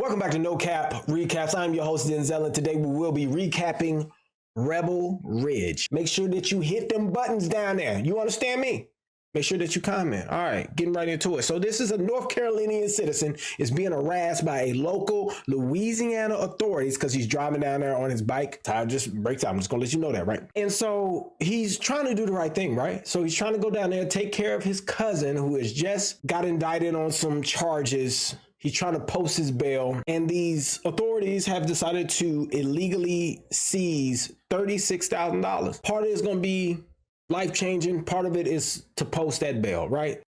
Welcome back to No Cap Recaps. I'm your host, Denzel, and today we will be recapping Rebel Ridge. Make sure that you hit them buttons down there. You understand me? Make sure that you comment. All right, getting right into it. So this is a North Carolinian citizen is being harassed by a local Louisiana authorities because he's driving down there on his bike. Tire just breaks out. I'm just gonna let you know that, right? And so he's trying to do the right thing, right? So he's trying to go down there, take care of his cousin who has just got indicted on some charges. He's trying to post his bail, and these authorities have decided to illegally seize $36,000. Part of it is going to be life-changing. Part of it is to post that bail, right?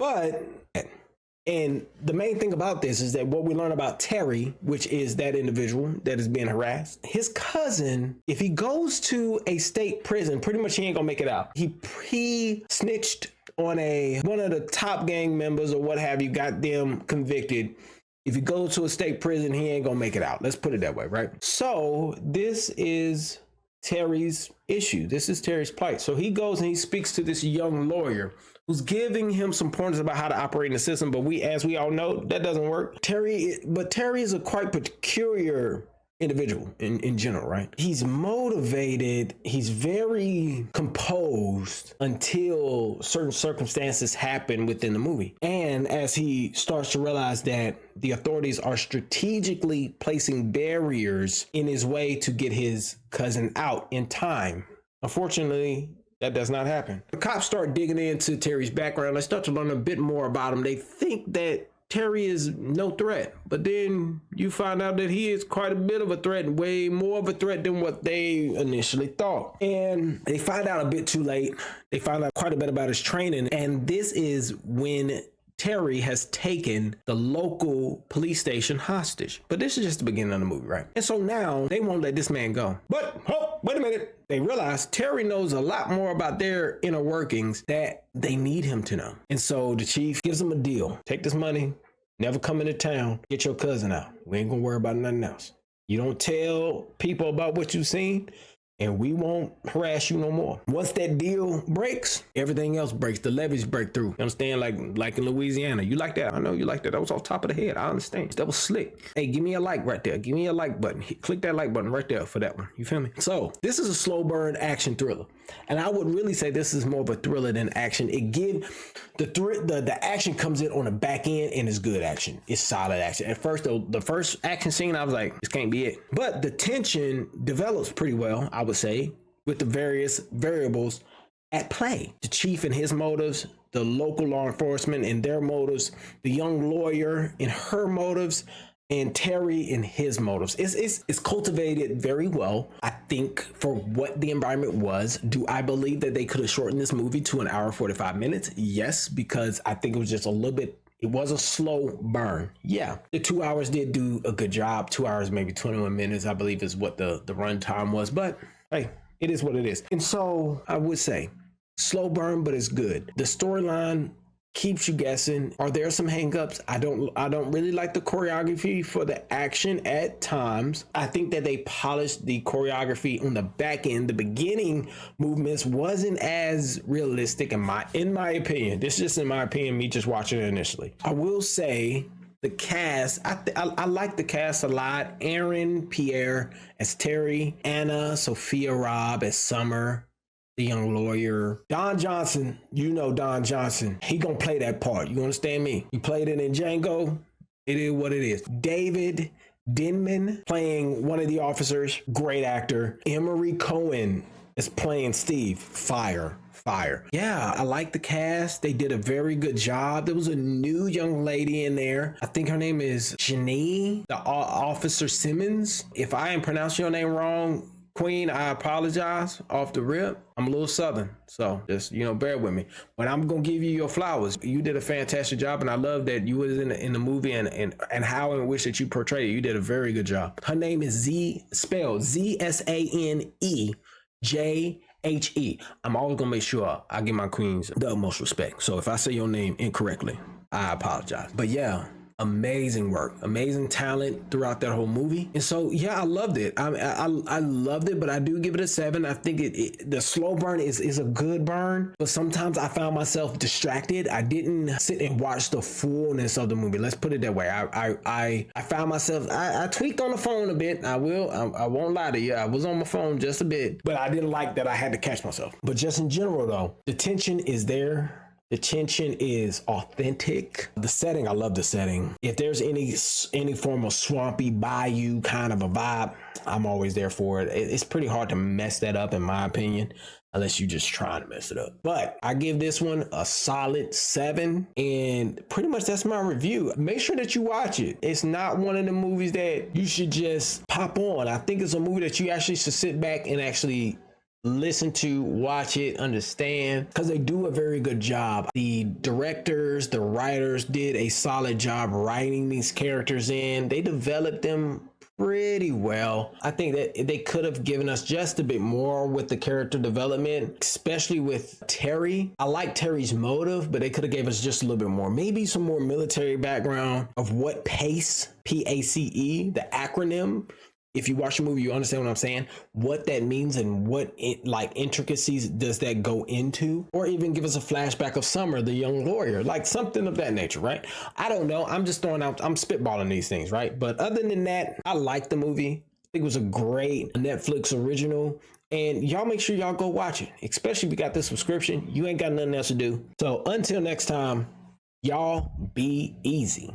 And the main thing about this is that what we learn about Terry, which is that individual that is being harassed, his cousin, if he goes to a state prison, pretty much he ain't gonna make it out. He snitched on one of the top gang members or what have you, got them convicted. If you go to a state prison, he ain't gonna make it out. Let's put it that way, right? So this is Terry's issue. This is Terry's plight. So he goes and he speaks to this young lawyer who's giving him some pointers about how to operate in the system. But as we all know, that doesn't work. Terry is a quite peculiar individual in general, right? He's motivated, he's very composed until certain circumstances happen within the movie. And as he starts to realize that the authorities are strategically placing barriers in his way to get his cousin out in time. Unfortunately, that does not happen. The cops start digging into Terry's background. They start to learn a bit more about him. They think that Terry is no threat, but then you find out that he is quite a bit of a threat, way more of a threat than what they initially thought. And they find out a bit too late. They find out quite a bit about his training. And this is when Terry has taken the local police station hostage. But this is just the beginning of the movie, right? And so now they won't let this man go. But wait a minute. They realize Terry knows a lot more about their inner workings that they need him to know. And so the chief gives them a deal. Take this money, never come into town, get your cousin out. We ain't gonna worry about nothing else. You don't tell people about what you've seen, and we won't harass you no more. Once that deal breaks, everything else breaks. The levees break through. You understand? Like in Louisiana. You like that? I know you like that. That was off top of the head. I understand. That was slick. Hey, give me a like right there. Give me a like button. Click that like button right there for that one. You feel me? So this is a slow burn action thriller. And I would really say this is more of a thriller than action. It gives the action comes in on the back end and it's good action. It's solid action. At first, the first action scene, I was like, this can't be it. But the tension develops pretty well, I would say, with the various variables at play. The chief and his motives, the local law enforcement and their motives, the young lawyer and her motives, and Terry and his motives. It's cultivated very well. I think for what the environment was, do I believe that they could have shortened this movie to 1 hour 45 minutes? Yes, because I think it was just a little bit, it was a slow burn. Yeah, the 2 hours did do a good job. 2 hours, maybe 21 minutes, I believe is what the run time was. But hey, it is what it is. And so I would say slow burn, but it's good. The storyline keeps you guessing. Are there some hangups? I don't really like the choreography for the action at times. I think that they polished the choreography on the back end. The beginning movements wasn't as realistic in my opinion. This is just in my opinion, me just watching it initially. I will say the cast, I like the cast a lot. Aaron Pierre as Terry, Anna Sophia Robb as Summer, the young lawyer. Don Johnson, you know Don Johnson. He gonna play that part. You understand me? He played it in Django. It is what it is. David Denman playing one of the officers. Great actor. Emery Cohen is playing Steve. Fire. Yeah, I like the cast. They did a very good job. There was a new young lady in there. I think her name is Shani, the Officer Simmons. If I am pronouncing your name wrong, Queen, I apologize off the rip. I'm a little Southern, so just, bear with me. But I'm going to give you your flowers. You did a fantastic job, and I love that you was in the movie and how in which that you portrayed it. You did a very good job. Her name is spelled Zanejehe. I'm always going to make sure I give my queens the utmost respect. So if I say your name incorrectly, I apologize. But yeah, Amazing work, amazing talent throughout that whole movie. And so, yeah, I loved it. I loved it, but I do give it a 7. I think the slow burn is a good burn, but sometimes I found myself distracted. I didn't sit and watch the fullness of the movie. Let's put it that way. I found myself, I tweaked on the phone a bit. I won't lie to you. I was on my phone just a bit, but I didn't like that I had to catch myself. But just in general though, the tension is there. The tension is authentic. The setting, I love the setting. If there's any form of swampy bayou kind of a vibe, I'm always there for it. It's pretty hard to mess that up in my opinion, unless you just trying to mess it up. But I give this one a solid 7, and pretty much that's my review. Make sure that you watch it. It's not one of the movies that you should just pop on. I think it's a movie that you actually should sit back and actually listen to, watch it, understand, because they do a very good job. The directors, the writers did a solid job writing these characters in. They developed them pretty well. I think that they could have given us just a bit more with the character development, especially with Terry. I like Terry's motive, but they could have gave us just a little bit more. Maybe some more military background of what PACE, P-A-C-E, the acronym. If you watch the movie, you understand what I'm saying, what that means and what intricacies does that go into, or even give us a flashback of Summer, the young lawyer, like something of that nature, right? I don't know. I'm just throwing out, I'm spitballing these things, right? But other than that, I like the movie. I think it was a great Netflix original. And y'all make sure y'all go watch it, especially if you got the subscription. You ain't got nothing else to do. So until next time, y'all be easy.